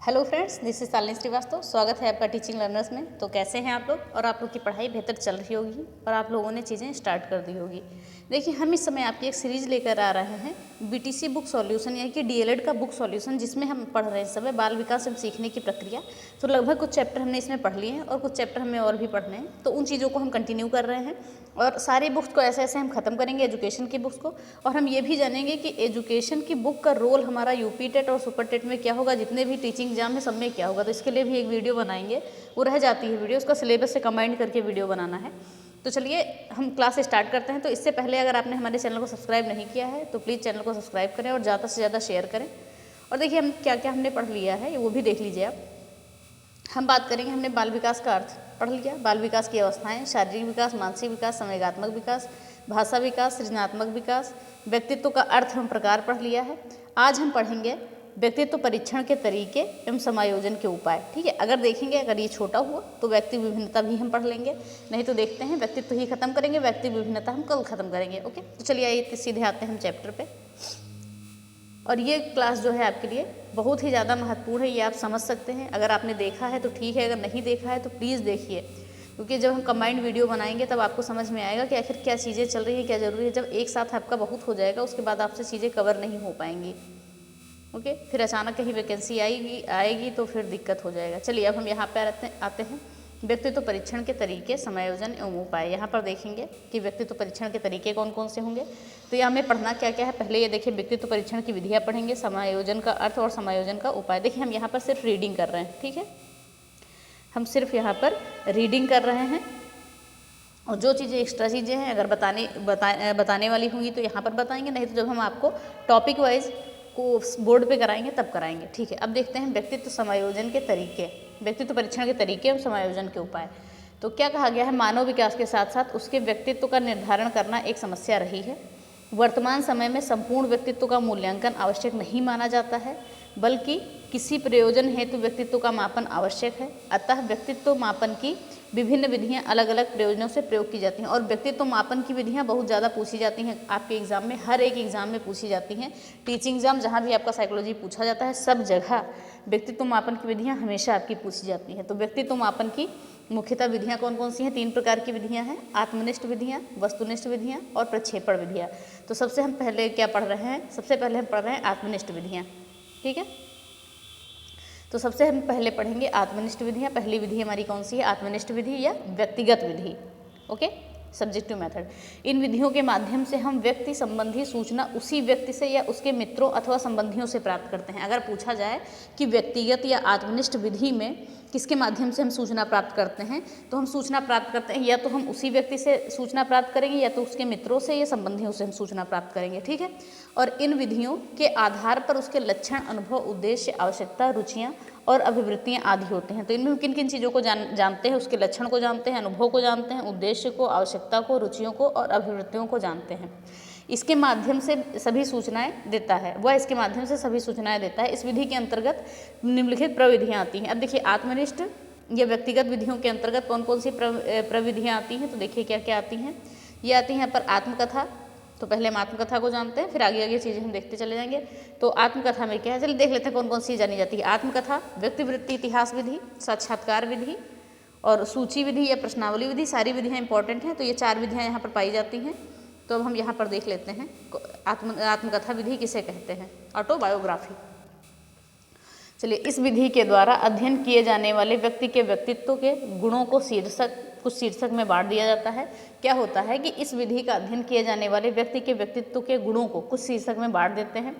Hello friends, this is Shalini Srivastava. स्वागत है आपका टीचिंग लर्नर्स में। तो कैसे हैं आप लोग? और आप लोग की पढ़ाई बेहतर चल रही होगी और आप लोगों ने चीज़ें स्टार्ट कर दी होगी। देखिए, हम इस समय आपकी एक सीरीज़ लेकर आ रहे हैं, बीटीसी बुक सॉल्यूशन यानी कि डीएलएड का बुक सॉल्यूशन, जिसमें हम पढ़ रहे हैं इस समय बाल विकास एवं सीखने की प्रक्रिया। तो लगभग कुछ चैप्टर हमने इसमें पढ़ लिए हैं और कुछ चैप्टर हमें और भी पढ़ने हैं, तो उन चीज़ों को हम कंटिन्यू कर रहे हैं और सारी बुक्स को ऐसे ऐसे हम ख़त्म करेंगे, एजुकेशन की बुक्स को। और हम ये भी जानेंगे कि एजुकेशन की बुक का रोल हमारा यूपी टेट और सुपर टेट में क्या होगा, जितने भी टीचिंग एग्जाम है सब में क्या होगा। तो इसके लिए भी एक वीडियो बनाएंगे, वो रह जाती है वीडियो, उसका सिलेबस से कंबाइन करके वीडियो बनाना है। तो चलिए हम क्लास स्टार्ट करते हैं। तो इससे पहले अगर आपने हमारे चैनल को सब्सक्राइब नहीं किया है तो प्लीज़ चैनल को सब्सक्राइब करें और ज़्यादा से ज़्यादा शेयर करें। और देखिए हम क्या क्या हमने पढ़ लिया है वो भी देख लीजिए आप। हम बात करेंगे, हमने बाल विकास का अर्थ पढ़ लिया, बाल विकास की अवस्थाएं, शारीरिक विकास, मानसिक विकास, संवेगात्मक विकास, भाषा विकास, सृजनात्मक विकास, व्यक्तित्व का अर्थ एवं प्रकार पढ़ लिया है। आज हम पढ़ेंगे व्यक्तित्व परीक्षण के तरीके एवं समायोजन के उपाय। ठीक है, अगर देखेंगे, अगर ये छोटा हुआ तो व्यक्ति विभिन्नता भी हम पढ़ लेंगे, नहीं तो देखते हैं व्यक्तित्व ही खत्म करेंगे, व्यक्ति विभिन्नता हम कल खत्म करेंगे। ओके, तो चलिए आइए सीधे आते हैं हम चैप्टर पे। और ये क्लास जो है आपके लिए बहुत ही ज़्यादा महत्वपूर्ण है, ये आप समझ सकते हैं। अगर आपने देखा है तो ठीक है, अगर नहीं देखा है तो प्लीज़ देखिए, क्योंकि जब हम कंबाइंड वीडियो बनाएंगे तब आपको समझ में आएगा कि आखिर क्या चीज़ें चल रही है, क्या ज़रूरी है। जब एक साथ आपका बहुत हो जाएगा उसके बाद आपसे चीज़ें कवर नहीं हो पाएंगी। ओके, फिर अचानक कहीं वैकेंसी आएगी तो फिर दिक्कत हो जाएगा। चलिए अब हम यहाँ पर आते हैं व्यक्तित्व परीक्षण के तरीके, समायोजन एवं उपाय। यहाँ पर देखेंगे कि व्यक्तित्व परीक्षण के तरीके कौन कौन से होंगे। तो यहाँ हमें पढ़ना क्या क्या है, पहले ये देखिए व्यक्तित्व परीक्षण की विधियाँ पढ़ेंगे, समायोजन का अर्थ और समायोजन का उपाय। देखिए हम यहाँ पर सिर्फ रीडिंग कर रहे हैं, ठीक है, हम सिर्फ यहाँ पर रीडिंग कर रहे हैं। और जो चीज़ें एक्स्ट्रा चीज़ें हैं अगर बताने वाली होंगी तो यहाँ पर बताएंगे, नहीं तो जब हम आपको टॉपिक वाइज को बोर्ड पे कराएंगे तब कराएंगे। ठीक है, अब देखते हैं व्यक्तित्व समायोजन के तरीके, व्यक्तित्व परीक्षण के तरीके और समायोजन के उपाय। तो क्या कहा गया है, मानव विकास के साथ साथ उसके व्यक्तित्व का निर्धारण करना एक समस्या रही है। वर्तमान समय में संपूर्ण व्यक्तित्व का मूल्यांकन आवश्यक नहीं माना जाता है, बल्कि किसी प्रयोजन हेतु व्यक्तित्व का मापन आवश्यक है। अतः व्यक्तित्व मापन की विभिन्न विधियां अलग अलग प्रयोजनों से प्रयोग की जाती हैं। और व्यक्तित्व मापन की विधियां बहुत ज़्यादा पूछी जाती हैं आपके एग्जाम में, हर एक एग्जाम में पूछी जाती हैं। टीचिंग एग्जाम जहाँ भी आपका साइकोलॉजी पूछा जाता है, सब जगह व्यक्तित्व मापन की विधियाँ हमेशा आपकी पूछी जाती हैं। तो व्यक्तित्व मापन की मुख्यतः विधियाँ कौन कौन सी हैं? 3 प्रकार की विधियाँ हैं, आत्मनिष्ठ विधियाँ, वस्तुनिष्ठ विधियाँ और प्रक्षेपण विधियाँ। तो सबसे हम पहले क्या पढ़ रहे हैं, सबसे पहले हम पढ़ रहे हैं आत्मनिष्ठ विधियाँ। ठीक है, तो सबसे हम पहले पढ़ेंगे आत्मनिष्ठ विधियाँ। पहली विधि हमारी कौन सी है? आत्मनिष्ठ विधि या व्यक्तिगत विधि। Okay, subjective method. इन विधियों के माध्यम से हम व्यक्ति संबंधी सूचना उसी व्यक्ति से या उसके मित्रों अथवा संबंधियों से प्राप्त करते हैं। अगर पूछा जाए कि व्यक्तिगत या आत्मनिष्ठ विधि में किसके माध्यम से हम सूचना प्राप्त करते हैं, तो हम सूचना प्राप्त करते हैं या तो हम उसी व्यक्ति से सूचना प्राप्त करेंगे या तो उसके मित्रों से या संबंधियों से हम सूचना प्राप्त करेंगे। ठीक है, और इन विधियों के आधार पर उसके लक्षण, अनुभव, उद्देश्य, आवश्यकता, रुचियाँ और अभिवृत्तियाँ आदि होते हैं। तो इनमें किन किन चीज़ों को जानते हैं? उसके लक्षण को जानते हैं, अनुभव को जानते हैं, उद्देश्य को, आवश्यकता को, रुचियों को और अभिवृत्तियों को जानते हैं। इसके माध्यम से सभी सूचनाएं देता है, वह इसके माध्यम से सभी सूचनाएं देता है। इस विधि के अंतर्गत निम्नलिखित प्रविधियाँ आती हैं। अब देखिए आत्मनिष्ठ या व्यक्तिगत विधियों के अंतर्गत कौन कौन सी प्रविधियाँ आती हैं, तो देखिए क्या क्या आती हैं। ये आती हैं यहाँ पर आत्मकथा। तो पहले हम आत्मकथा को जानते हैं, फिर आगे आगे चीज़ें हम देखते चले जाएंगे। तो आत्मकथा में क्या है, चलिए देख लेते हैं कौन कौन सी जानी जाती है। आत्मकथा, व्यक्तिवृत्ति इतिहास विधि, साक्षात्कार विधि और सूची विधि या प्रश्नावली विधि। सारी विधियाँ इंपॉर्टेंट हैं, तो ये 4 विधियाँ यहाँ पर पाई जाती हैं। तो अब हम यहाँ पर देख लेते हैं आत्मकथा विधि किसे कहते हैं, ऑटोबायोग्राफी। चलिए, इस विधि के द्वारा अध्ययन किए जाने वाले व्यक्ति के व्यक्तित्व के गुणों को कुछ शीर्षक में बांट दिया जाता है। क्या होता है कि इस विधि का अध्ययन किए जाने वाले व्यक्ति के व्यक्तित्व के गुणों को कुछ शीर्षक में बांट देते हैं,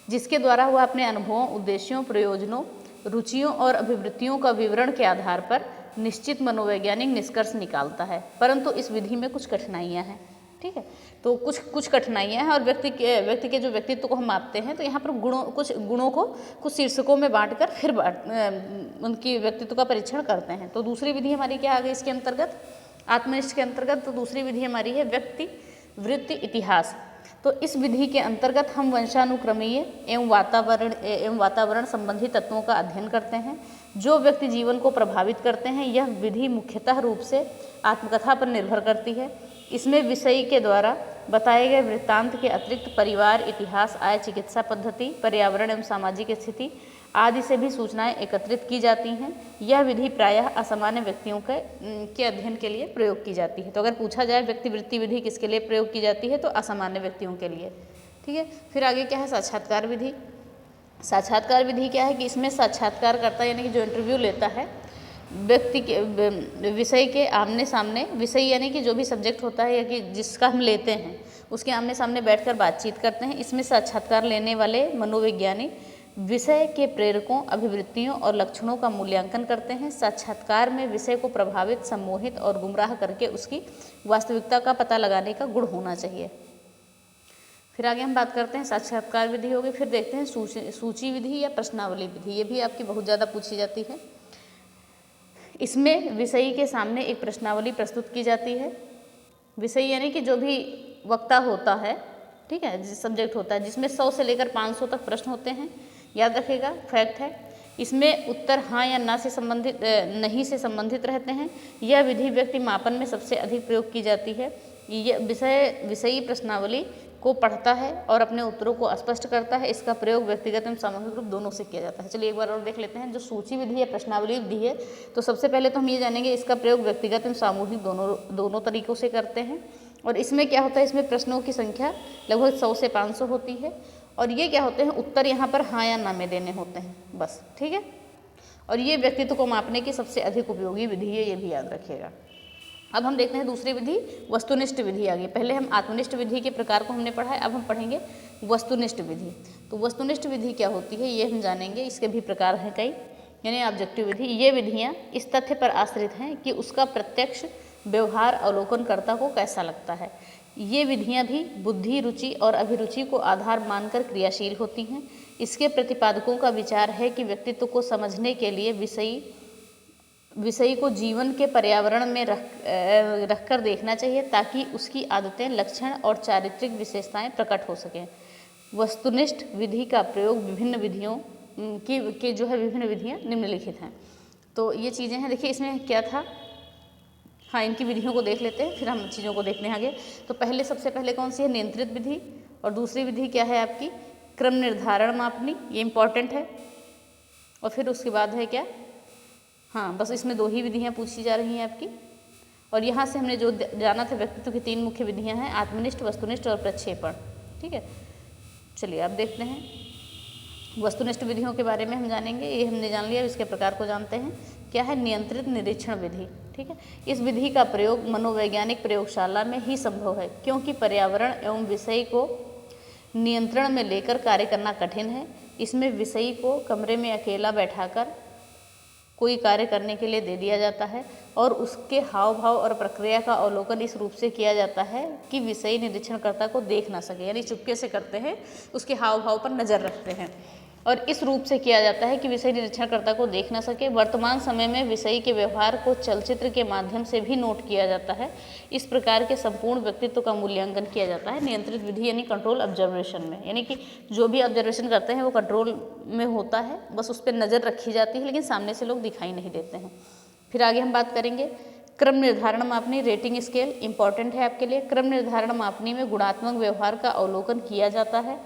जिसके द्वारा वह अपने अनुभवों, उद्देश्यों, प्रयोजनों, रुचियों और अभिवृत्तियों का विवरण के आधार पर निश्चित मनोवैज्ञानिक निष्कर्ष निकालता है। परंतु इस विधि में कुछ कठिनाइयाँ हैं। ठीक है, तो कुछ कठिनाइयाँ हैं और व्यक्ति के जो व्यक्तित्व को हम मापते हैं, तो यहाँ पर कुछ गुणों को कुछ शीर्षकों में बांटकर फिर उनकी व्यक्तित्व का परीक्षण करते हैं। तो दूसरी विधि हमारी क्या आ गई इसके अंतर्गत, आत्मनिष्ठ के अंतर्गत? तो दूसरी विधि हमारी है व्यक्ति वृत्ति इतिहास। तो इस विधि के अंतर्गत हम वंशानुक्रमीय एवं वातावरण संबंधी तत्वों का अध्ययन करते हैं जो व्यक्ति जीवन को प्रभावित करते हैं। यह विधि मुख्यतः रूप से आत्मकथा पर निर्भर करती है। इसमें विषयी के द्वारा बताए गए वृत्तांत के अतिरिक्त परिवार, इतिहास, आय, चिकित्सा पद्धति, पर्यावरण एवं सामाजिक स्थिति आदि से भी सूचनाएं एकत्रित की जाती हैं। यह विधि प्रायः असामान्य व्यक्तियों के अध्ययन के लिए प्रयोग की जाती है। तो अगर पूछा जाए व्यक्तिवृत्ति विधि किसके लिए प्रयोग की जाती है, तो असामान्य व्यक्तियों के लिए। ठीक है, फिर आगे क्या है, साक्षात्कार विधि। साक्षात्कार विधि क्या है कि इसमें साक्षात्कारकर्ता यानी कि जो इंटरव्यू लेता है व्यक्ति के विषय के आमने सामने, विषय यानी कि जो भी सब्जेक्ट होता है या कि जिसका हम लेते हैं उसके आमने सामने बैठकर बातचीत करते हैं। इसमें साक्षात्कार लेने वाले मनोविज्ञानी विषय के प्रेरकों, अभिवृत्तियों और लक्षणों का मूल्यांकन करते हैं। साक्षात्कार में विषय को प्रभावित, सम्मोहित और गुमराह करके उसकी वास्तविकता का पता लगाने का गुण होना चाहिए। फिर आगे हम बात करते हैं साक्षात्कार विधि होगी। फिर देखते हैं सूची विधि या प्रश्नावली विधि। ये भी आपकी बहुत ज़्यादा पूछी जाती है। इसमें विषयी के सामने एक प्रश्नावली प्रस्तुत की जाती है। विषयी यानी कि जो भी वक्ता होता है, ठीक है, जिस सब्जेक्ट होता है, जिसमें 100 से लेकर 500 तक प्रश्न होते हैं, याद रखिएगा, फैक्ट है। इसमें उत्तर हाँ या ना से संबंधित, नहीं से संबंधित रहते हैं। यह विधि व्यक्ति मापन में सबसे अधिक प्रयोग की जाती है। यह विषयी प्रश्नावली को पढ़ता है और अपने उत्तरों को स्पष्ट करता है। इसका प्रयोग व्यक्तिगत एवं सामूहिक रूप दोनों से किया जाता है। चलिए एक बार और देख लेते हैं। जो सूची विधि है, प्रश्नावली विधि है, तो सबसे पहले तो हम ये जानेंगे इसका प्रयोग व्यक्तिगत एवं सामूहिक दोनों तरीकों से करते हैं। और इसमें क्या होता है, इसमें प्रश्नों की संख्या लगभग 100 से 500 होती है। और ये क्या होते हैं, उत्तर यहाँ पर हाँ या ना में देने होते हैं बस, ठीक है। और ये व्यक्तित्व को मापने की सबसे अधिक उपयोगी विधि है, ये भी याद रखिएगा। अब हम देखते हैं दूसरी विधि, वस्तुनिष्ठ विधि आ गई। पहले हम आत्मनिष्ठ विधि के प्रकार को हमने पढ़ा है, अब हम पढ़ेंगे वस्तुनिष्ठ विधि। तो वस्तुनिष्ठ विधि क्या होती है ये हम जानेंगे। इसके भी प्रकार हैं कई, यानी ऑब्जेक्टिव विधि। ये विधियाँ इस तथ्य पर आश्रित हैं कि उसका प्रत्यक्ष व्यवहार अवलोकनकर्ता को कैसा लगता है। ये विधियाँ भी बुद्धि, रुचि और अभिरुचि को आधार मानकर क्रियाशील होती हैं। इसके प्रतिपादकों का विचार है कि व्यक्तित्व को समझने के लिए विषयी को जीवन के पर्यावरण में रख कर देखना चाहिए, ताकि उसकी आदतें, लक्षण और चारित्रिक विशेषताएं प्रकट हो सकें। वस्तुनिष्ठ विधि का प्रयोग विभिन्न विधियों की जो है विभिन्न विधियां निम्नलिखित हैं। तो ये चीज़ें हैं। देखिए इसमें क्या था, हाँ, इनकी विधियों को देख लेते हैं, फिर हम चीज़ों को देखने आगे। तो पहले सबसे पहले कौन सी है, नियंत्रित विधि। और दूसरी विधि क्या है आपकी, क्रम निर्धारण मापनी, ये इंपॉर्टेंट है। और फिर उसके बाद है क्या, हाँ, बस इसमें 2 ही विधियाँ पूछी जा रही हैं आपकी। और यहाँ से हमने जो जाना था, व्यक्तित्व की 3 मुख्य विधियाँ हैं, आत्मनिष्ठ, वस्तुनिष्ठ और प्रक्षेपण, ठीक है। चलिए अब देखते हैं वस्तुनिष्ठ विधियों के बारे में हम जानेंगे। ये हमने जान लिया, इसके प्रकार को जानते हैं। क्या है, नियंत्रित निरीक्षण विधि, ठीक है। इस विधि का प्रयोग मनोवैज्ञानिक प्रयोगशाला में ही संभव है, क्योंकि पर्यावरण एवं विषय को नियंत्रण में लेकर कार्य करना कठिन है। इसमें विषयी को कमरे में अकेला बैठाकर कोई कार्य करने के लिए दे दिया जाता है और उसके हाव भाव और प्रक्रिया का अवलोकन इस रूप से किया जाता है कि विषयी निरीक्षणकर्ता को देख ना सके, यानी चुपके से करते हैं, उसके हाव भाव पर नज़र रखते हैं और इस रूप से किया जाता है कि विषय निरीक्षणकर्ता को देख ना सके। वर्तमान समय में विषयी के व्यवहार को चलचित्र के माध्यम से भी नोट किया जाता है। इस प्रकार के संपूर्ण व्यक्तित्व का मूल्यांकन किया जाता है नियंत्रित विधि यानी कंट्रोल ऑब्जर्वेशन में, यानी कि जो भी ऑब्जर्वेशन करते हैं वो कंट्रोल में होता है, बस उस पर नज़र रखी जाती है, लेकिन सामने से लोग दिखाई नहीं देते हैं। फिर आगे हम बात करेंगे क्रम निर्धारण मापनी, रेटिंग स्केल इंपॉर्टेंट है आपके लिए। क्रम निर्धारण मापनी में गुणात्मक व्यवहार का अवलोकन किया जाता है।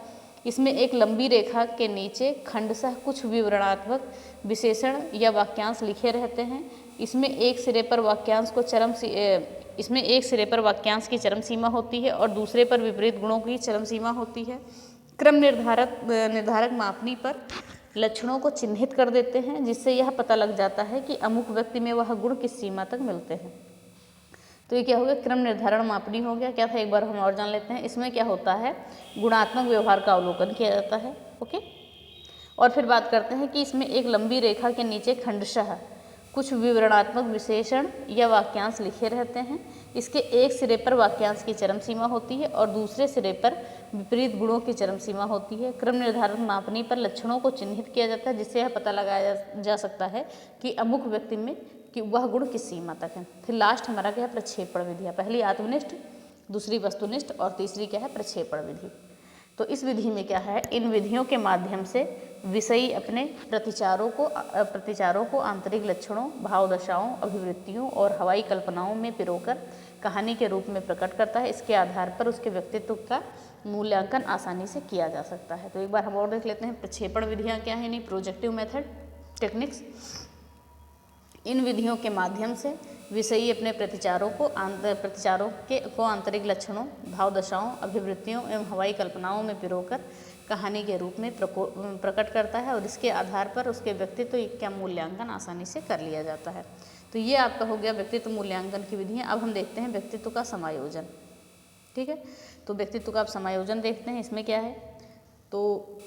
इसमें एक लंबी रेखा के नीचे खंडशः कुछ विवरणात्मक विशेषण या वाक्यांश लिखे रहते हैं। इसमें एक सिरे पर वाक्यांश की चरम सीमा होती है और दूसरे पर विपरीत गुणों की चरम सीमा होती है। क्रम निर्धारक मापनी पर लक्षणों को चिन्हित कर देते हैं, जिससे यह पता लग जाता है कि अमुक व्यक्ति में वह गुण किस सीमा तक मिलते हैं। तो ये क्या हो गया, क्रम निर्धारण मापनी हो गया। क्या था एक बार हम और जान लेते हैं। इसमें क्या होता है, गुणात्मक व्यवहार का अवलोकन किया जाता है, ओके। और फिर बात करते हैं कि इसमें एक लंबी रेखा के नीचे खंडशः कुछ विवरणात्मक विशेषण या वाक्यांश लिखे रहते हैं। इसके एक सिरे पर वाक्यांश की चरम सीमा होती है और दूसरे सिरे पर विपरीत गुणों की चरम सीमा होती है। क्रम निर्धारण मापनी पर लक्षणों को चिन्हित किया जाता है, जिससे यह पता लगाया जा सकता है कि अमुक व्यक्ति में कि वह गुण किस सीमा तक है। फिर लास्ट हमारा क्या है, प्रक्षेपण विधियाँ। पहली आत्मनिष्ठ, दूसरी वस्तुनिष्ठ और तीसरी क्या है, प्रक्षेपण विधि। तो इस विधि में क्या है, इन विधियों के माध्यम से विषयी अपने प्रतिचारों को आंतरिक लक्षणों, भाव दशाओं, अभिवृत्तियों और हवाई कल्पनाओं में पिरोकर कहानी के रूप में प्रकट करता है। इसके आधार पर उसके व्यक्तित्व का मूल्यांकन आसानी से किया जा सकता है। तो एक बार हम और देख लेते हैं प्रक्षेपण विधियाँ क्या हैं, नहीं प्रोजेक्टिव मेथड टेक्निक्स। इन विधियों के माध्यम से विषयी अपने प्रतिचारों को आंतरिक लक्षणों, भाव दशाओं, अभिवृत्तियों एवं हवाई कल्पनाओं में पिरोकर कहानी के रूप में प्रकट करता है और इसके आधार पर उसके व्यक्तित्व का मूल्यांकन आसानी से कर लिया जाता है। तो ये आपका हो गया व्यक्तित्व मूल्यांकन की विधियाँ। अब हम देखते हैं व्यक्तित्व का समायोजन। ठीक है, तो व्यक्तित्व का आप समायोजन देखते हैं। इसमें क्या है, तो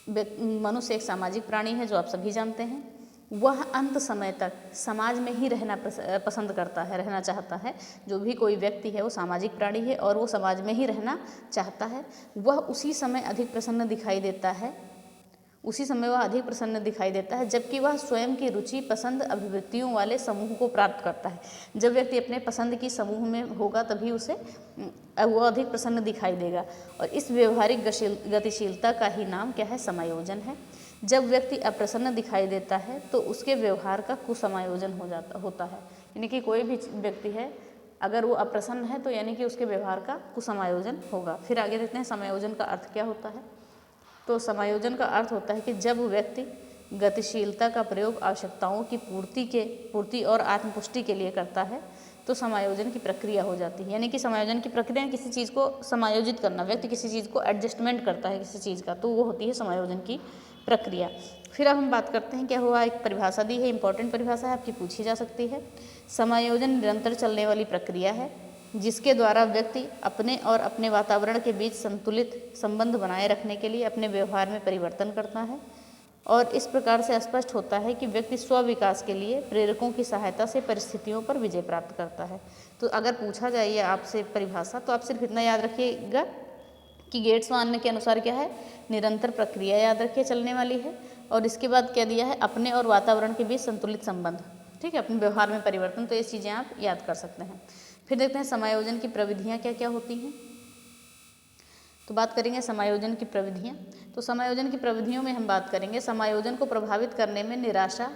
मनुष्य एक सामाजिक प्राणी है, जो आप सभी जानते हैं। वह अंत समय तक समाज में ही रहना पसंद करता है, रहना चाहता है। जो भी कोई व्यक्ति है वो सामाजिक प्राणी है और वो समाज में ही रहना चाहता है। वह उसी समय अधिक प्रसन्न दिखाई देता है, जबकि वह स्वयं की रुचि, पसंद, अभिवृत्तियों वाले समूह को प्राप्त करता है। जब व्यक्ति अपने पसंद की समूह में होगा तभी उसे वो अधिक प्रसन्न दिखाई देगा। और इस व्यवहारिक गतिशीलता का ही नाम क्या है, समायोजन है। जब व्यक्ति अप्रसन्न दिखाई देता है तो उसके व्यवहार का कुसमायोजन होता है। यानी कि कोई भी व्यक्ति है अगर वो अप्रसन्न है तो यानी कि उसके व्यवहार का कुसमायोजन होगा। फिर आगे देखते हैं समायोजन का अर्थ क्या होता है। तो समायोजन का अर्थ होता है कि जब व्यक्ति गतिशीलता का प्रयोग आवश्यकताओं की पूर्ति और आत्मपुष्टि के लिए करता है तो समायोजन की प्रक्रिया हो जाती है। यानी कि समायोजन की प्रक्रिया किसी चीज़ को समायोजित करना, व्यक्ति किसी चीज़ को एडजस्टमेंट करता है किसी चीज़ का, तो वो होती है समायोजन की प्रक्रिया। फिर अब हम बात करते हैं क्या हुआ, एक परिभाषा दी है, इंपॉर्टेंट परिभाषा है, आपकी पूछी जा सकती है। समायोजन निरंतर चलने वाली प्रक्रिया है जिसके द्वारा व्यक्ति अपने और अपने वातावरण के बीच संतुलित संबंध बनाए रखने के लिए अपने व्यवहार में परिवर्तन करता है और इस प्रकार से स्पष्ट होता है कि व्यक्ति स्व विकास के लिए प्रेरकों की सहायता से परिस्थितियों पर विजय प्राप्त करता है। तो अगर पूछा जाए आपसे परिभाषा तो आप सिर्फ इतना याद रखिएगा कि गेट्स मानने के अनुसार क्या है, निरंतर प्रक्रिया याद रखिए चलने वाली है। और इसके बाद क्या दिया है, अपने और वातावरण के बीच संतुलित संबंध। ठीक है, अपने व्यवहार में परिवर्तन। तो ये चीज़ें आप याद कर सकते हैं। फिर देखते हैं समायोजन की प्रविधियाँ क्या क्या होती हैं। तो बात करेंगे समायोजन की प्रविधियाँ। तो समायोजन की प्रविधियों में हम बात करेंगे समायोजन को प्रभावित करने में निराशा,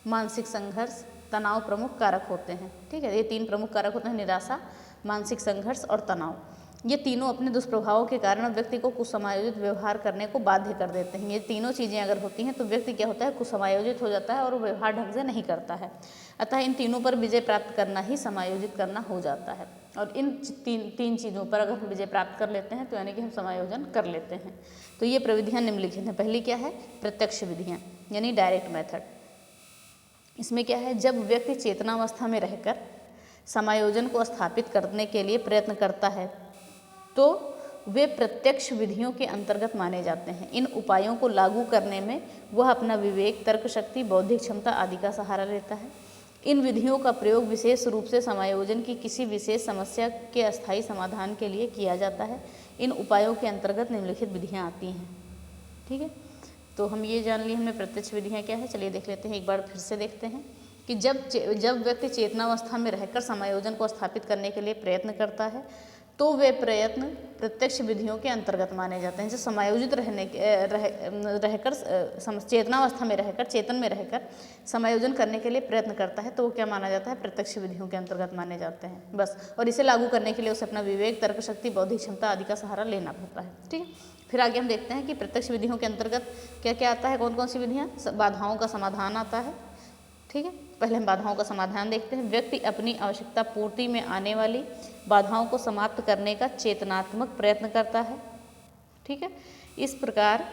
मानसिक संघर्ष, तनाव प्रमुख कारक होते हैं। ठीक है, ये 3 प्रमुख कारक होते हैं, निराशा, मानसिक संघर्ष और तनाव। ये तीनों अपने दुष्प्रभावों के कारण व्यक्ति को कुसमायोजित व्यवहार करने को बाध्य कर देते हैं। ये तीनों चीज़ें अगर होती हैं तो व्यक्ति क्या होता है, कुसमायोजित हो जाता है और वो व्यवहार ढंग से नहीं करता है। अतः इन तीनों पर विजय प्राप्त करना ही समायोजित करना हो जाता है। और इन तीन चीज़ों पर अगर हम विजय प्राप्त कर लेते हैं तो यानी कि हम समायोजन कर लेते हैं। तो ये प्रविधियाँ निम्नलिखित हैं। पहली क्या है, प्रत्यक्ष विधियाँ यानी डायरेक्ट मेथड। इसमें क्या है, जब व्यक्ति चेतनावस्था में रहकर समायोजन को स्थापित करने के लिए प्रयत्न करता है तो वे प्रत्यक्ष विधियों के अंतर्गत माने जाते हैं। इन उपायों को लागू करने में वह अपना विवेक, तर्क शक्ति, बौद्धिक क्षमता आदि का सहारा लेता है। इन विधियों का प्रयोग विशेष रूप से समायोजन की किसी विशेष समस्या के अस्थायी समाधान के लिए किया जाता है। इन उपायों के अंतर्गत निम्नलिखित विधियाँ आती हैं। ठीक है, तो हम ये जान लिए हमने प्रत्यक्ष विधियाँ क्या है। चलिए देख लेते हैं, एक बार फिर से देखते हैं कि जब व्यक्ति चेतनावस्था में रहकर समायोजन को स्थापित करने के लिए प्रयत्न करता है तो वे प्रयत्न प्रत्यक्ष विधियों के अंतर्गत माने जाते हैं। जो समायोजित रहकर चेतनावस्था में रहकर, चेतन में रहकर समायोजन करने के लिए प्रयत्न करता है तो वो क्या माना जाता है, प्रत्यक्ष विधियों के अंतर्गत माने जाते हैं बस। और इसे लागू करने के लिए उसे अपना विवेक, तर्क शक्ति, बौद्धिक क्षमता आदि का सहारा लेना पड़ता है। ठीक है, फिर आगे हम देखते हैं कि प्रत्यक्ष विधियों के अंतर्गत क्या क्या आता है, कौन कौन सी विधियाँ। बाधाओं का समाधान आता है। ठीक है, पहले हम बाधाओं का समाधान देखते हैं। व्यक्ति अपनी आवश्यकता पूर्ति में आने वाली बाधाओं को समाप्त करने का चेतनात्मक प्रयत्न करता है। ठीक है, इस प्रकार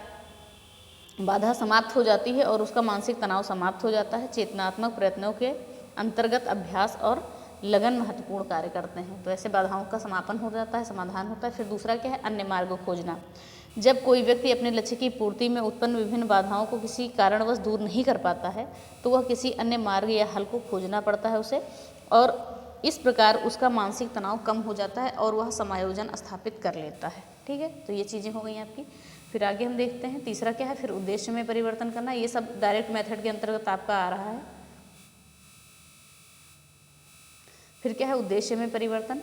बाधा समाप्त हो जाती है और उसका मानसिक तनाव समाप्त हो जाता है। चेतनात्मक प्रयत्नों के अंतर्गत अभ्यास और लगन महत्वपूर्ण कार्य करते हैं। तो ऐसे बाधाओं का समापन हो जाता है, समाधान होता है। फिर दूसरा क्या है, अन्य मार्ग खोजना। जब कोई व्यक्ति अपने लक्ष्य की पूर्ति में उत्पन्न विभिन्न बाधाओं को किसी कारणवश दूर नहीं कर पाता है तो वह किसी अन्य मार्ग या हल को खोजना पड़ता है उसे, और इस प्रकार उसका मानसिक तनाव कम हो जाता है और वह समायोजन स्थापित कर लेता है। ठीक है, तो ये चीज़ें हो गई आपकी। फिर आगे हम देखते हैं तीसरा क्या है, फिर उद्देश्य में परिवर्तन करना। ये सब डायरेक्ट मेथड के अंतर्गत आपका आ रहा है। फिर क्या है, उद्देश्य में परिवर्तन।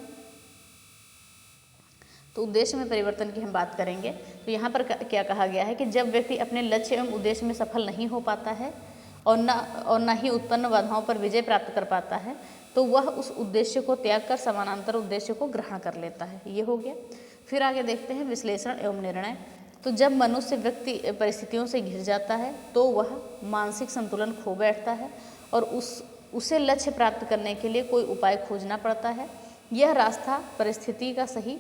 तो उद्देश्य में परिवर्तन की हम बात करेंगे। तो यहाँ पर क्या कहा गया है कि जब व्यक्ति अपने लक्ष्य एवं उद्देश्य में सफल नहीं हो पाता है और न ही उत्पन्न बाधाओं पर विजय प्राप्त कर पाता है, तो वह उस उद्देश्य को त्याग कर समानांतर उद्देश्य को ग्रहण कर लेता है। ये हो गया। फिर आगे देखते हैं विश्लेषण एवं निर्णय। तो जब मनुष्य व्यक्ति परिस्थितियों से घिर जाता है तो वह मानसिक संतुलन खो बैठता है और उसे लक्ष्य प्राप्त करने के लिए कोई उपाय खोजना पड़ता है। यह रास्ता परिस्थिति का सही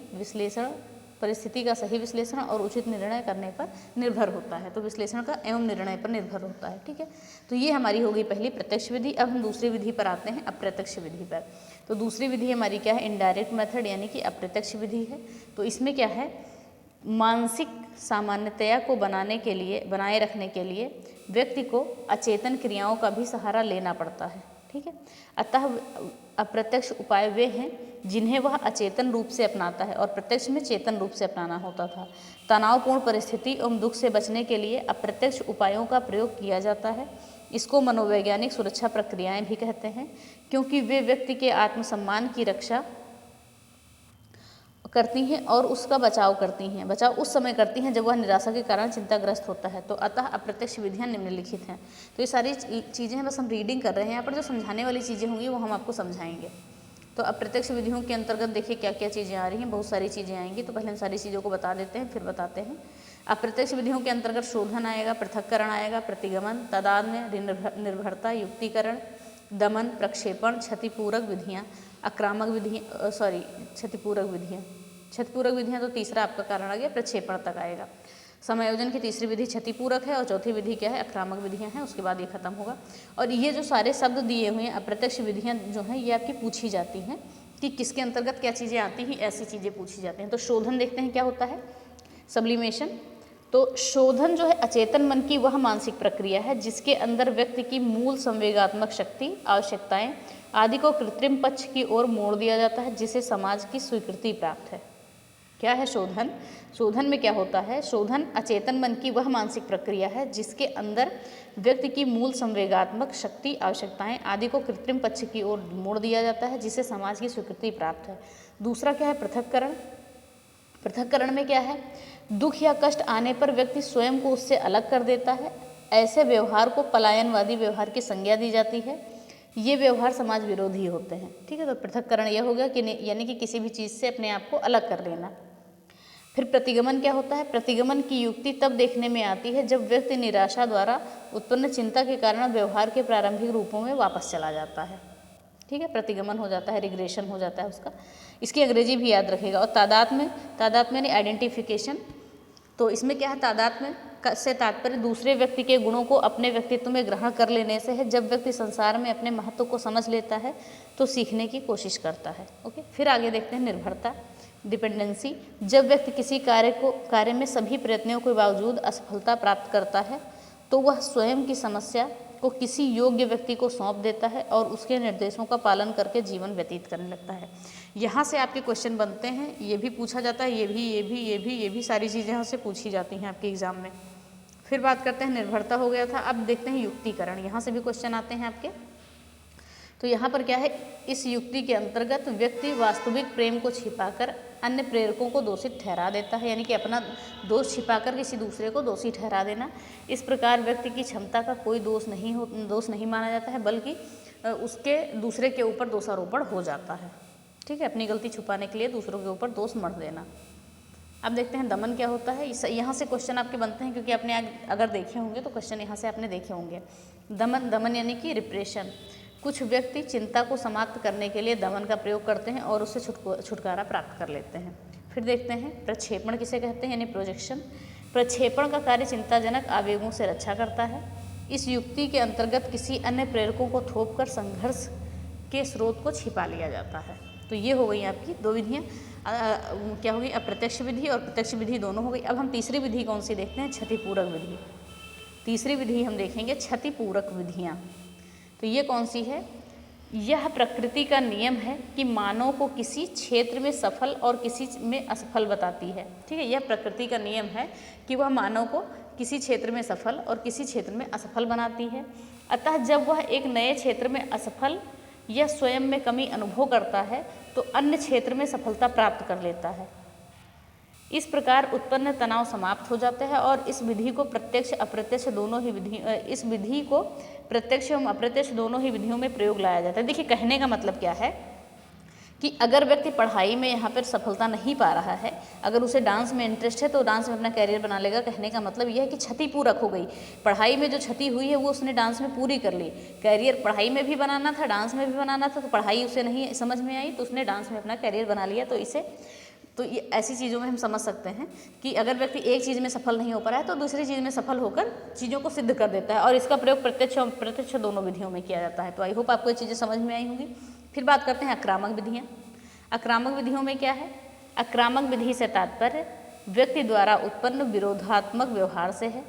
विश्लेषण और उचित निर्णय करने पर निर्भर होता है। तो विश्लेषण का एवं निर्णय पर निर्भर होता है। ठीक है, तो ये हमारी होगी पहली प्रत्यक्ष विधि। अब हम दूसरी विधि पर आते हैं, अप्रत्यक्ष विधि पर। तो दूसरी विधि हमारी क्या है? इनडायरेक्ट मेथड, यानी कि अप्रत्यक्ष विधि है। तो इसमें क्या है? मानसिक सामान्यतया को बनाए रखने के लिए व्यक्ति को अचेतन क्रियाओं का भी सहारा लेना पड़ता है। ठीक है, अतः अप्रत्यक्ष उपाय वे हैं जिन्हें वह अचेतन रूप से अपनाता है और प्रत्यक्ष में चेतन रूप से अपनाना होता था। तनावपूर्ण परिस्थिति एवं दुख से बचने के लिए अप्रत्यक्ष उपायों का प्रयोग किया जाता है। इसको मनोवैज्ञानिक सुरक्षा प्रक्रियाएं भी कहते हैं, क्योंकि वे व्यक्ति के आत्मसम्मान की रक्षा करती हैं और उसका बचाव करती हैं। बचाव उस समय करती हैं जब वह निराशा के कारण चिंताग्रस्त होता है। तो अतः अप्रत्यक्ष विधियां निम्नलिखित हैं। तो ये सारी चीज़ें हैं, बस हम रीडिंग कर रहे हैं। यहाँ पर जो समझाने वाली चीज़ें होंगी वो हम आपको समझाएंगे। तो अप्रत्यक्ष विधियों के अंतर्गत देखिए क्या क्या चीज़ें आ रही हैं, बहुत सारी चीज़ें आएंगी। तो पहले हम सारी चीज़ों को बता देते हैं, फिर बताते हैं। अप्रत्यक्ष विधियों के अंतर्गत शोधन आएगा, पृथक्करण आएगा, प्रतिगमन, तादात्म्य, निर्भरता, युक्तिकरण, दमन, प्रक्षेपण, क्षतिपूरक विधियाँ, आक्रामक विधियाँ, क्षतिपूरक विधियाँ। तो तीसरा आपका कारण आ गया, प्रक्षेपण तक आएगा। समायोजन की तीसरी विधि क्षतिपूरक है और चौथी विधि क्या है? आक्रामक विधियाँ हैं। उसके बाद ये खत्म होगा। और ये जो सारे शब्द दिए हुए हैं अप्रत्यक्ष विधियाँ जो हैं ये आपकी पूछी जाती हैं कि किसके अंतर्गत क्या चीज़ें आती हैं, ऐसी चीज़ें पूछी जाती हैं। तो शोधन देखते हैं क्या होता है? सब्लिमेशन। तो शोधन जो है अचेतन मन की वह मानसिक प्रक्रिया है जिसके अंदर व्यक्ति की मूल संवेगात्मक शक्ति, आवश्यकताएं आदि को कृत्रिम पक्ष की ओर मोड़ दिया जाता है, जिसे समाज की स्वीकृति प्राप्त है। क्या है शोधन? शोधन में क्या होता है? शोधन अचेतन मन की वह मानसिक प्रक्रिया है जिसके अंदर व्यक्ति की मूल संवेगात्मक शक्ति, आवश्यकताएं आदि को कृत्रिम पक्ष की ओर मोड़ दिया जाता है, जिसे समाज की स्वीकृति प्राप्त है। दूसरा क्या है? पृथक्करण। पृथक्करण में क्या है? दुख या कष्ट आने पर व्यक्ति स्वयं को उससे अलग कर देता है। ऐसे व्यवहार को पलायनवादी व्यवहार की संज्ञा दी जाती है। ये व्यवहार समाज विरोधी होते हैं। ठीक है, तो पृथक्करण यह हो गया कि यानी कि किसी भी चीज़ से अपने आप को अलग कर लेना। फिर प्रतिगमन क्या होता है? प्रतिगमन की युक्ति तब देखने में आती है जब व्यक्ति निराशा द्वारा उत्पन्न चिंता के कारण व्यवहार के प्रारंभिक रूपों में वापस चला जाता है। ठीक है, प्रतिगमन हो जाता है, रिग्रेशन हो जाता है उसका। इसकी अंग्रेजी भी याद रखेगा। और तादात्म्य यानी आइडेंटिफिकेशन। तो इसमें क्या है? तादात्म्य से तात्पर्य दूसरे व्यक्ति के गुणों को अपने व्यक्तित्व में ग्रहण कर लेने से है। जब व्यक्ति संसार में अपने महत्व को समझ लेता है तो सीखने की कोशिश करता है। ओके, फिर आगे देखते हैं निर्भरता, डिपेंडेंसी। जब व्यक्ति किसी कार्य में सभी प्रयत्नों के बावजूद असफलता प्राप्त करता है तो वह स्वयं की समस्या को किसी योग्य व्यक्ति को सौंप देता है और उसके निर्देशों का पालन करके जीवन व्यतीत करने लगता है। यहाँ से आपके क्वेश्चन बनते हैं, ये भी पूछा जाता है, ये भी सारी चीज़ें यहाँ से पूछी जाती हैं आपके एग्जाम में। फिर बात करते हैं, निर्भरता हो गया था। अब देखते हैं युक्तिकरण। यहाँ से भी क्वेश्चन आते हैं आपके। तो यहाँ पर क्या है? इस युक्ति के अंतर्गत व्यक्ति वास्तविक प्रेम को छिपाकर अन्य प्रेरकों को दोषी ठहरा देता है, यानी कि अपना दोष छिपाकर किसी दूसरे को दोषी ठहरा देना। इस प्रकार व्यक्ति की क्षमता का कोई दोष नहीं माना जाता है, बल्कि उसके दूसरे के ऊपर दोषारोपण हो जाता है। ठीक है, अपनी गलती छुपाने के लिए दूसरों के ऊपर दोष मढ़ देना। अब देखते हैं दमन क्या होता है। यहाँ से क्वेश्चन आपके बनते हैं, क्योंकि आपने अगर देखे होंगे तो क्वेश्चन यहाँ से आपने देखे होंगे। दमन यानी कि रिप्रेशन। कुछ व्यक्ति चिंता को समाप्त करने के लिए दमन का प्रयोग करते हैं और उससे छुटकारा प्राप्त कर लेते हैं। फिर देखते हैं प्रक्षेपण किसे कहते हैं, यानी प्रोजेक्शन। प्रक्षेपण का कार्य चिंताजनक आवेगों से रक्षा करता है। इस युक्ति के अंतर्गत किसी अन्य प्रेरकों को थोपकर संघर्ष के स्रोत को छिपा लिया जाता है। तो ये हो गई आपकी दो विधियाँ। क्या होगी? अप्रत्यक्ष विधि और प्रत्यक्ष विधि दोनों हो गई। अब हम तीसरी विधि कौन सी देखते हैं? क्षतिपूरक विधि। तीसरी विधि हम देखेंगे क्षतिपूरक विधियाँ। तो ये कौन सी है? यह प्रकृति का नियम है कि मानव को किसी क्षेत्र में सफल और किसी में असफल बताती है। ठीक है, यह प्रकृति का नियम है कि वह मानव को किसी क्षेत्र में सफल और किसी क्षेत्र में असफल बनाती है। अतः जब वह एक नए क्षेत्र में असफल या स्वयं में कमी अनुभव करता है तो अन्य क्षेत्र में सफलता प्राप्त कर लेता है। इस प्रकार उत्पन्न तनाव समाप्त हो जाता है और इस विधि को प्रत्यक्ष अप्रत्यक्ष दोनों ही इस विधि को प्रत्यक्ष एवं अप्रत्यक्ष दोनों ही विधियों में प्रयोग लाया जाता है। देखिए कहने का मतलब क्या है कि अगर व्यक्ति पढ़ाई में यहाँ पर सफलता नहीं पा रहा है, अगर उसे डांस में इंटरेस्ट है तो डांस में अपना कैरियर बना लेगा। कहने का मतलब यह है कि क्षति पूरक हो गई, पढ़ाई में जो क्षति हुई है वो उसने डांस में पूरी कर ली। कैरियर पढ़ाई में भी बनाना था, डांस में भी बनाना था, तो पढ़ाई उसे नहीं समझ में आई तो उसने डांस में अपना कैरियर बना लिया। तो ये ऐसी चीज़ों में हम समझ सकते हैं कि अगर व्यक्ति एक चीज़ में सफल नहीं हो पा रहा है तो दूसरी चीज़ में सफल होकर चीज़ों को सिद्ध कर देता है, और इसका प्रयोग प्रत्यक्ष और अप्रत्यक्ष दोनों विधियों में किया जाता है। तो आई होप आपको ये चीज़ें समझ में आई होंगी। फिर बात करते हैं आक्रामक विधियाँ। आक्रामक विधियों में क्या है? आक्रामक विधि से तात्पर्य व्यक्ति द्वारा उत्पन्न विरोधात्मक व्यवहार से है,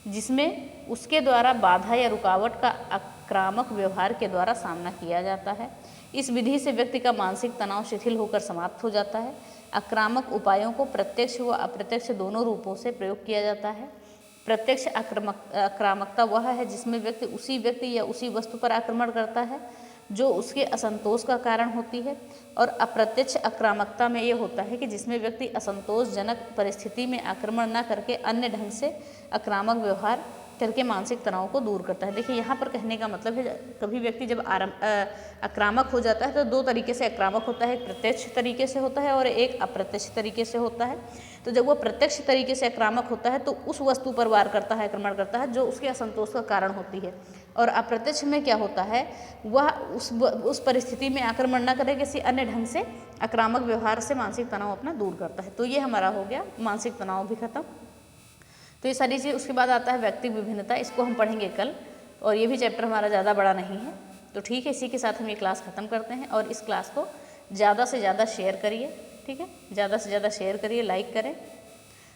जिसमें उसके द्वारा बाधा या रुकावट का आक्रामक व्यवहार के द्वारा सामना किया जाता है। इस विधि से व्यक्ति का मानसिक तनाव शिथिल होकर समाप्त हो जाता है। आक्रामक उपायों को प्रत्यक्ष व अप्रत्यक्ष दोनों रूपों से प्रयोग किया जाता है। प्रत्यक्ष आक्रामकता वह है जिसमें व्यक्ति उसी व्यक्ति या उसी वस्तु पर आक्रमण करता है जो उसके असंतोष का कारण होती है, और अप्रत्यक्ष आक्रामकता में ये होता है कि जिसमें व्यक्ति असंतोषजनक परिस्थिति में आक्रमण न करके अन्य ढंग से आक्रामक व्यवहार करके मानसिक तनाव को दूर करता है। देखिए यहाँ पर कहने का मतलब है कभी व्यक्ति जब आक्रामक हो जाता है तो दो तरीके से आक्रामक होता है, एक प्रत्यक्ष तरीके से होता है और एक अप्रत्यक्ष तरीके से होता है। तो जब वो प्रत्यक्ष तरीके से आक्रामक होता है तो उस वस्तु पर वार करता है, आक्रमण करता है जो उसके असंतोष का कारण होती है, और अप्रत्यक्ष में क्या होता है वह उस परिस्थिति में आक्रमण न करे, किसी अन्य ढंग से आक्रामक व्यवहार से मानसिक तनाव अपना दूर करता है। तो ये हमारा हो गया मानसिक तनाव भी खत्म। तो ये सारी चीज़। उसके बाद आता है व्यक्तिगत विभिन्नता, इसको हम पढ़ेंगे कल, और ये भी चैप्टर हमारा ज़्यादा बड़ा नहीं है। तो ठीक है, इसी के साथ हम ये क्लास ख़त्म करते हैं, और इस क्लास को ज़्यादा से ज़्यादा शेयर करिए। ठीक है, ज़्यादा से ज़्यादा शेयर करिए, लाइक करें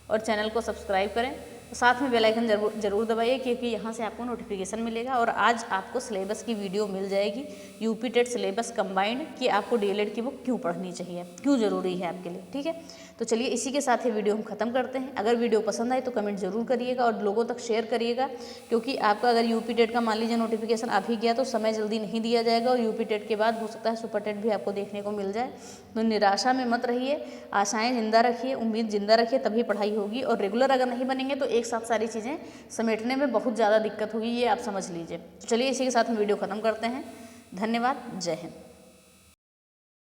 और चैनल को सब्सक्राइब करें। साथ में बेल आइकन जरूर दबाइए, क्योंकि यहाँ से आपको नोटिफिकेशन मिलेगा। और आज आपको सिलेबस की वीडियो मिल जाएगी, यूपी टेट सिलेबस कंबाइंड, कि आपको डीएलएड की बुक क्यों पढ़नी चाहिए, क्यों ज़रूरी है आपके लिए। ठीक है, तो चलिए इसी के साथ ये वीडियो हम ख़त्म करते हैं। अगर वीडियो पसंद आए तो कमेंट जरूर करिएगा और लोगों तक शेयर करिएगा, क्योंकि आपका अगर यूपी टेट का मान लीजिए नोटिफिकेशन आ भी गया तो समय जल्दी नहीं दिया जाएगा, और यूपी टेट के बाद हो सकता है सुपर टेट भी आपको देखने को मिल जाए। तो निराशा में मत रहिए, आशाएँ जिंदा रखिए, उम्मीद जिंदा रखिए, तभी पढ़ाई होगी। और रेगुलर अगर नहीं बनेंगे तो एक साथ सारी चीज़ें समेटने में बहुत ज़्यादा दिक्कत होगी, ये आप समझ लीजिए। तो चलिए इसी के साथ हम वीडियो ख़त्म करते हैं। धन्यवाद, जय हिंद।